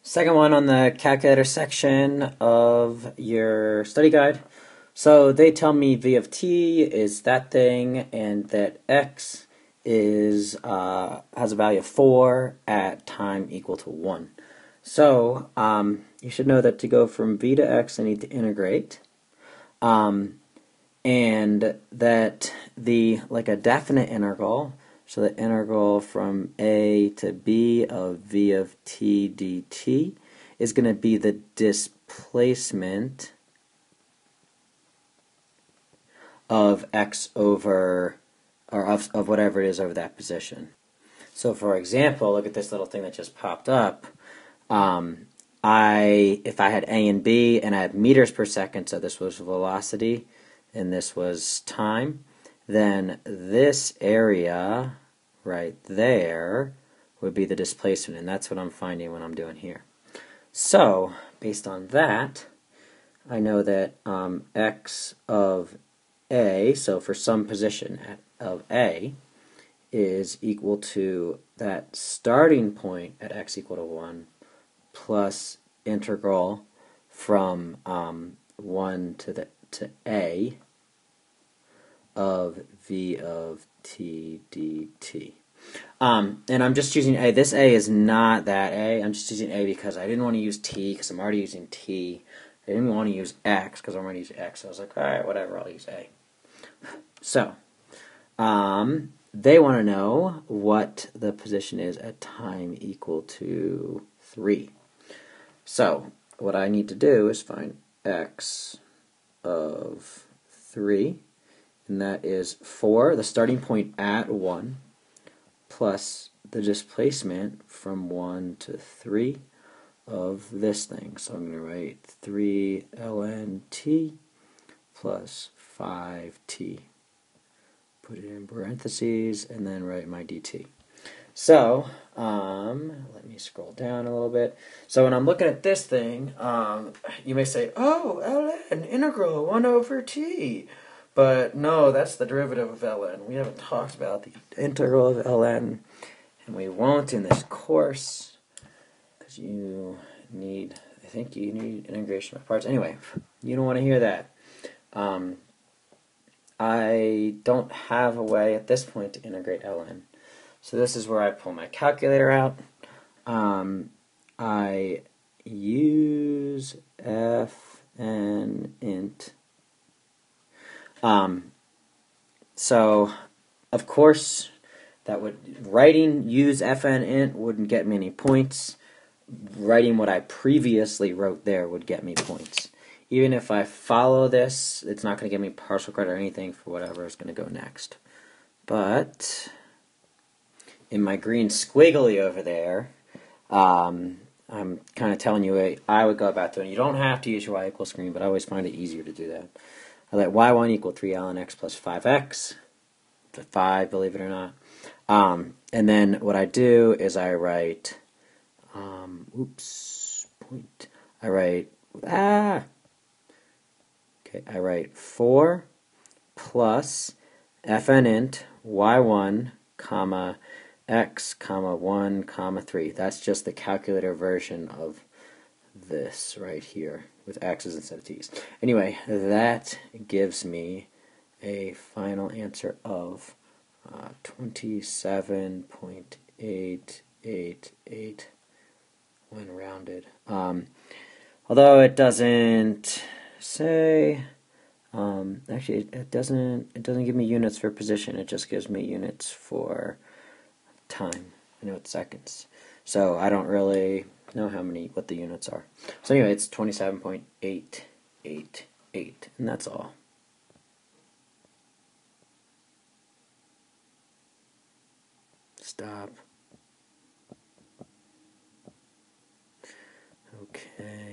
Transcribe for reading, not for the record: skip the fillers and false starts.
Second one on the calculator section of your study guide. So they tell me v of t is that thing, and that x is has a value of 4 at time equal to 1. So you should know that to go from v to x I need to integrate, and that like a definite integral, so the integral from a to b of v of t dt is going to be the displacement of x over, or of whatever it is over that position. So for example, look at this little thing that just popped up. If I had a and b and I had meters per second, so this was velocity and this was time, then this area right there would be the displacement, and that's what I'm finding when I'm doing here. So based on that, I know that x of a, so for some position of a, is equal to that starting point at x equal to 1 plus integral from 1 to a of v of t dt. And I'm just choosing a. This a is not that a. I'm just using a because I didn't want to use t because I'm already using t. I didn't want to use x because I'm already using x. So I was like, all right, whatever, I'll use a. So they want to know what the position is at time equal to 3. So what I need to do is find x of 3, and that is 4, the starting point at 1, plus the displacement from 1 to 3 of this thing. So I'm going to write 3 ln t plus 5t. Put it in parentheses and then write my dt. So let me scroll down a little bit. So when I'm looking at this thing, you may say, oh, ln integral 1 over t. But no, that's the derivative of ln. We haven't talked about the integral of ln, and we won't in this course, because I think you need integration by parts. Anyway, you don't want to hear that. I don't have a way at this point to integrate ln. So this is where I pull my calculator out. I use fn int. So of course writing use fn int wouldn't get me any points. Writing what I previously wrote there would get me points. Even if I follow this, it's not going to give me partial credit or anything for whatever is going to go next. But in my green squiggly over there, I'm kind of telling you I would go about doing. You don't have to use your y equals screen, but I always find it easier to do that. I let y1 equal 3 ln x plus 5x. The 5, believe it or not. And then what I do is I write, I write 4 plus fn int y1 comma x comma 1 comma 3. That's just the calculator version of this right here with x's instead of t's. Anyway, that gives me a final answer of 27.888 when rounded. Although it doesn't say, actually it doesn't give me units for position. It just gives me units for time. I know it's seconds, so I don't really know what the units are. So anyway, it's 27.888, and that's all. Stop. Okay.